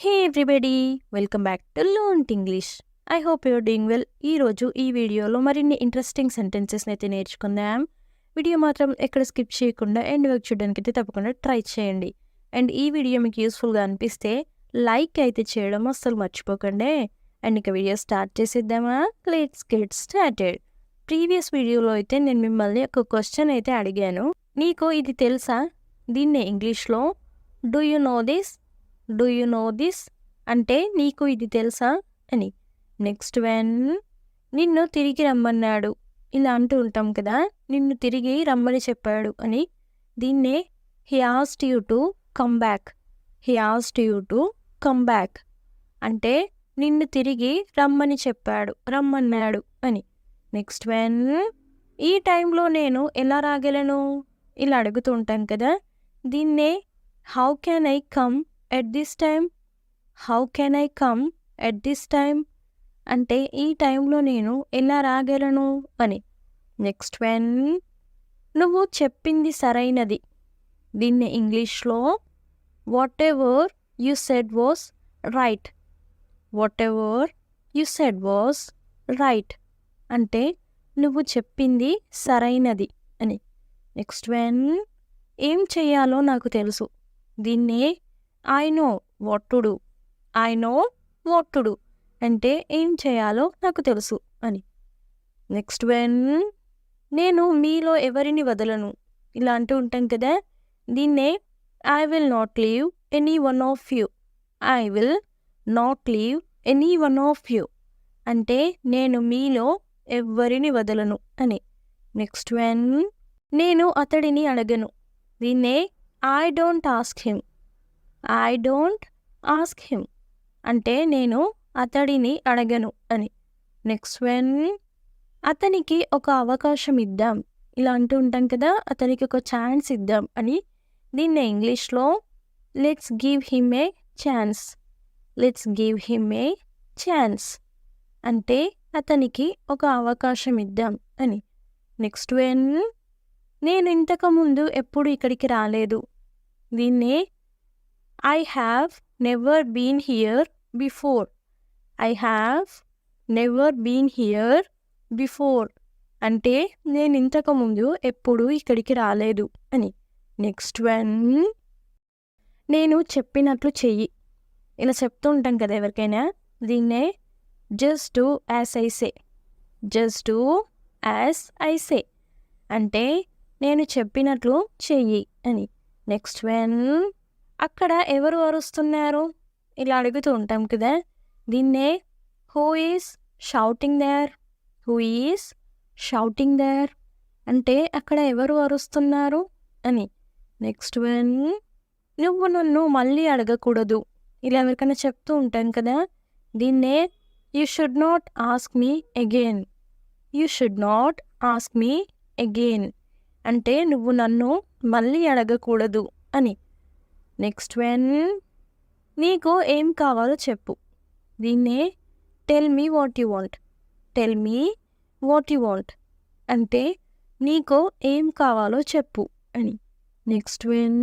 Hey everybody, welcome back to learnt English. I hope you're doing well. ఈరోజు ఈ వీడియోలో మరిన్ని ఇంట్రెస్టింగ్ సెంటెన్సెస్ని అయితే నేర్చుకుందాం. వీడియో మాత్రం ఎక్కడ స్కిప్ చేయకుండా ఎండ్ వరకు చూడడానికి అయితే తప్పకుండా ట్రై చేయండి. అండ్ ఈ వీడియో మీకు యూస్ఫుల్గా అనిపిస్తే లైక్ అయితే చేయడం అస్సలు మర్చిపోకండి. అండ్ ఇక వీడియో స్టార్ట్ చేసేద్దామా? Let's get started. ప్రీవియస్ వీడియోలో అయితే నేను మిమ్మల్ని ఒక క్వశ్చన్ అయితే అడిగాను. నీకు ఇది తెలుసా? దీన్నే ఇంగ్లీష్లో do you know this, do you know this అంటే నీకు ఇది తెలుసా అని. నెక్స్ట్ వన్, నిన్ను తిరిగి రమ్మన్నాడు. ఇలా అంటూ ఉంటాం కదా, నిన్ను తిరిగి రమ్మని చెప్పాడు అని. దీన్నే he asked you to come back. He asked you to come back అంటే నిన్ను తిరిగి రమ్మని చెప్పాడు, రమ్మన్నాడు అని. నెక్స్ట్ వన్, ఈ టైంలో నేను ఎలా రాగలను? ఇలా అడుగుతూ ఉంటాం కదా, దీన్నే how can I come at this time. How can I come at this time అంటే ఈ టైంలో నేను ఎలా రాగలను అని. నెక్స్ట్ వన్, నువ్వు చెప్పింది సరైనది. దీన్ని ఇంగ్లీష్లో what ever you said was right. What ever you said was right అంటే నువ్వు చెప్పింది సరైనది అని. నెక్స్ట్ వన్, ఏం చెయ్యాలో నాకు తెలుసు. దీన్నే I know what to do. I know what to do అంటే ఏం చేయాలో నాకు తెలుసు అని. నెక్స్ట్ వన్, నేను మీలో ఎవరిని వదలను. ఇలా అంటూ ఉంటాం కదా, దీన్నే I will not leave any one of you. I will not leave any one of you అంటే నేను మీలో ఎవరిని వదలను అని. నెక్స్ట్ వన్, నేను అతడిని అడగను. దీన్నే I don't ask him. I don't ask him అంటే నేను అతడిని అడగను అని. నెక్స్ట్ వన్, అతనికి ఒక అవకాశం ఇద్దాం. ఇలా అంటూ ఉంటాం కదా, అతనికి ఒక ఛాన్స్ ఇద్దాం అని. దీన్ని ఇంగ్లీష్లో let's give him a chance. Let's give him a chance అంటే అతనికి ఒక అవకాశం ఇద్దాం అని. నెక్స్ట్ వన్, నేను ఇంతకుముందు ఎప్పుడు ఇక్కడికి రాలేదు. దీన్నే I have never been here before. I have never been here before అంటే నేను ఇంతకుముందు ఎప్పుడు ఇక్కడికి రాలేదు అని. నెక్స్ట్ వన్, నేను చెప్పినట్లు చెయ్యి. ఇలా చెప్తూ ఉంటాం కదా ఎవరికైనా, దీన్నే just do as I say. Just do as I say అంటే నేను చెప్పినట్లు చెయ్యి అని. నెక్స్ట్ వన్, అక్కడ ఎవరు అరుస్తున్నారు? ఇలా అడుగుతూ ఉంటాం కదా, దీన్నే who is shouting there. Who is shouting there అంటే అక్కడ ఎవరు అరుస్తున్నారు అని. నెక్స్ట్ వన్, నువ్వు నన్ను మళ్ళీ అడగకూడదు. ఇలా ఎవరికైనా చెప్తూ ఉంటాం కదా, దీన్నే you should not ask me again. You should not ask me again అంటే నువ్వు నన్ను మళ్ళీ అడగకూడదు అని. నెక్స్ట్ వన్, నీకు ఏం కావాలో చెప్పు. దీన్నే tell me what you want. Tell me what you want అంటే నీకు ఏం కావాలో చెప్పు అని. నెక్స్ట్ వన్,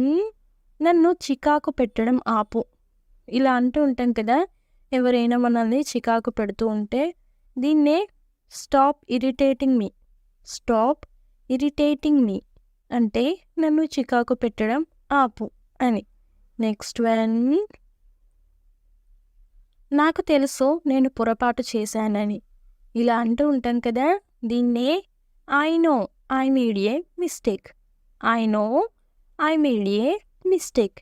నన్ను చికాకు పెట్టడం ఆపు. ఇలా అంటూ ఉంటాం కదా, ఎవరైనా మనల్ని చికాకు పెడుతూ ఉంటే, దీన్నే స్టాప్ ఇరిటేటింగ్ మీ. స్టాప్ ఇరిటేటింగ్ మీ అంటే నన్ను చికాకు పెట్టడం ఆపు అని. నెక్స్ట్ వన్, నాకు తెలుసు నేను పొరపాటు చేశానని. ఇలా అంటూ ఉంటాను కదా, దీన్నే I know I made A mistake. I know I made A mistake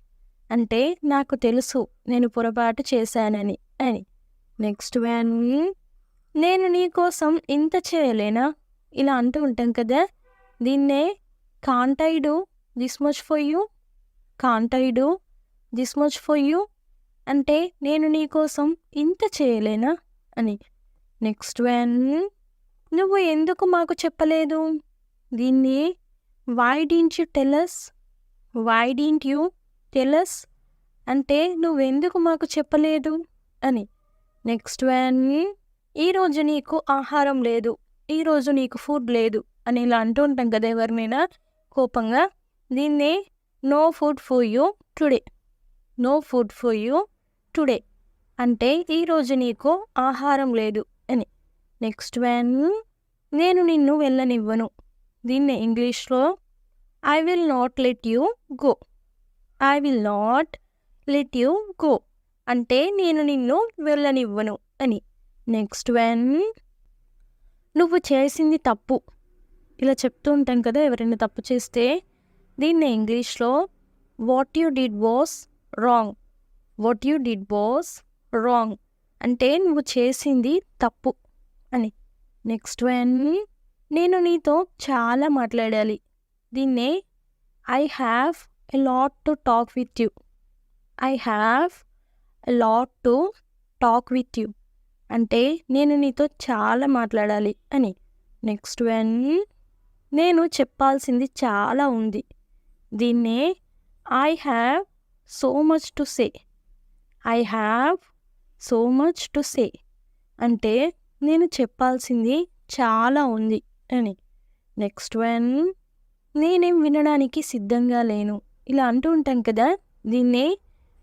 అంటే నాకు తెలుసు నేను పొరపాటు చేశానని అని. నెక్స్ట్ వన్, నేను నీ కోసం ఇంత చేయలేనా? ఇలా అంటూ ఉంటాం కదా, దీన్నే can't I do this much for you. Can't I do this much for you అంటే నేను నీ కోసం ఇంత చేయలేనా అని. నెక్స్ట్ వన్, నువ్వు ఎందుకు మాకు చెప్పలేదు? దీన్ని why didn't you tell us. Why didn't you tell us అంటే నువ్వెందుకు మాకు చెప్పలేదు అని. నెక్స్ట్ వన్, ఈరోజు నీకు ఆహారం లేదు, ఈరోజు నీకు ఫుడ్ లేదు అని ఇలా అంటూ ఉంటాం కదా ఎవరినైనా కోపంగా. దీన్నే no food for you today. No food for you today అంటే ఈరోజు నీకు ఆహారం లేదు అని. నెక్స్ట్ వన్, నేను నిన్ను వెళ్ళనివ్వను. దీన్ని ఇంగ్లీష్లో I will not let you go. I will not let you go అంటే నేను నిన్ను వెళ్ళనివ్వను అని. నెక్స్ట్ వన్, నువ్వు చేసింది తప్పు. ఇలా చెప్తూ ఉంటాం కదా ఎవరైనా తప్పు చేస్తే. దీన్ని ఇంగ్లీష్లో what you did was wrong. What you did was wrong అంటే నువ్వు చేసింది తప్పు అని. నెక్స్ట్ వన్, నేను నీతో చాలా మాట్లాడాలి. దీన్నే I have a lot to talk with you. I have a lot to talk with you అంటే నేను నీతో చాలా మాట్లాడాలి అని. నెక్స్ట్ వన్, నేను చెప్పాల్సింది చాలా ఉంది. దీన్నే I have so much to say. I have so much to say అంటే నేను చెప్పాల్సింది చాలా ఉంది అని. నెక్స్ట్ వన్, నేనేం వినడానికి సిద్ధంగా లేను. ఇలా అంటూ ఉంటాం కదా. దీన్నే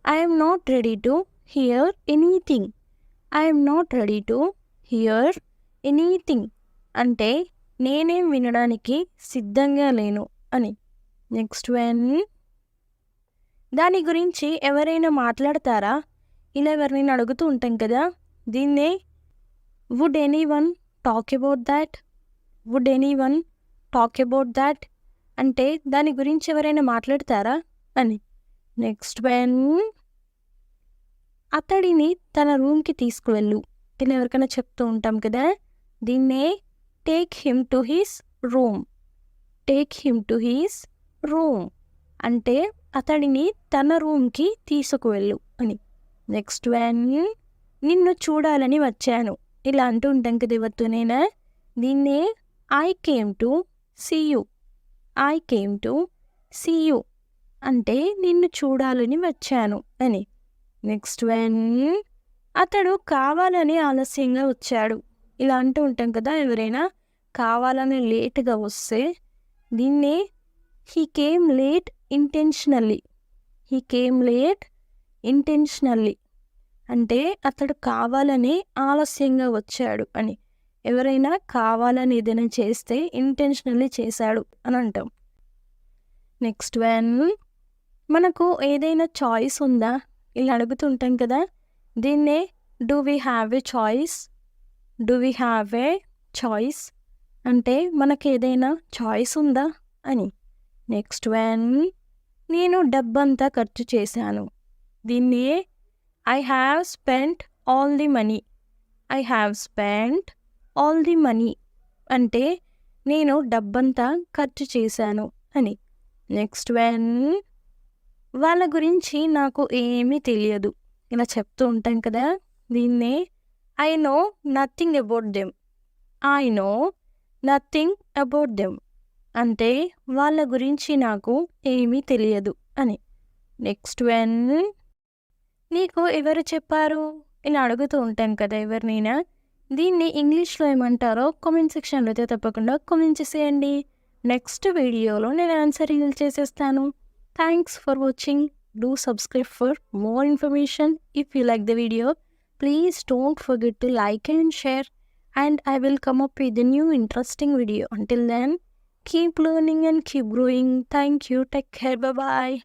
I'm not ready to hear anything. I'm not ready to hear anything అంటే నేనేం వినడానికి సిద్ధంగా లేను అని. నెక్స్ట్ వన్, దాని గురించి ఎవరైనా మాట్లాడతారా. ఇలా ఎవరినైనా అడుగుతూ ఉంటాం కదా. దీన్నే would anyone talk about that. Would anyone talk about that అంటే దాని గురించి ఎవరైనా మాట్లాడతారా అని. నెక్స్ట్ వన్, అతడిని తన రూమ్కి తీసుకువెళ్ళు. ఇలా ఎవరికైనా చెప్తూ ఉంటాం కదా. దీన్నే take him to his room. Take him to his room అంటే అతడిని తన రూమ్కి తీసుకువెళ్ళు అని. నెక్స్ట్ వన్, నిన్ను చూడాలని వచ్చాను. ఇలా అంటూ ఉంటాం కదా ఎవరితోనైనా. దీన్నే I came to see you. I came to see you అంటే నిన్ను చూడాలని వచ్చాను అని. నెక్స్ట్ వన్, అతడు కావాలని ఆలస్యంగా వచ్చాడు. ఇలా అంటూ ఉంటాం కదా ఎవరైనా కావాలని లేట్గా వస్తే. దీన్నే he came late intentionally. He came late intentionally అంటే అతడు కావాలని ఆలస్యంగా వచ్చాడు అని. ఎవరైనా కావాలని ఏదైనా చేస్తే ఇంటెన్షనల్లీ చేశాడు అని అంటాం. నెక్స్ట్ వన్, మనకు ఏదైనా చాయిస్ ఉందా. ఇలా అడుగుతుంటాం కదా. దీన్నే do we have a choice. Do we have a choice అంటే మనకు ఏదైనా చాయిస్ ఉందా అని. నెక్స్ట్ వన్, నేను డబ్బంతా ఖర్చు చేశాను. దీన్ని I have spent all the money. I have spent all the money అంటే నేను డబ్బంతా ఖర్చు చేశాను అని. నెక్స్ట్ వన్, వాళ్ళ గురించి నాకు ఏమీ తెలియదు. ఇలా చెప్తూ ఉంటాం కదా. దీన్నే I know nothing about them. I know nothing about them అంటే వాళ్ళ గురించి నాకు ఏమీ తెలియదు అని. నెక్స్ట్ వన్, నీకు ఎవరు చెప్పారు. ఇలా అడుగుతూ ఉంటాం కదా ఎవరినైనా. దీన్ని ఇంగ్లీష్లో ఏమంటారో కామెంట్ సెక్షన్లో అయితే తప్పకుండా కామెంట్ చేసేయండి. నెక్స్ట్ వీడియోలో నేను ఆన్సర్ రివీల్ చేసేస్తాను. Thanks for watching. Do subscribe for more information. If you like the video, please don't forget to like and share, and I will come up with a new interesting video. Until then, keep learning and keep growing. Thank you. Take care. Bye bye.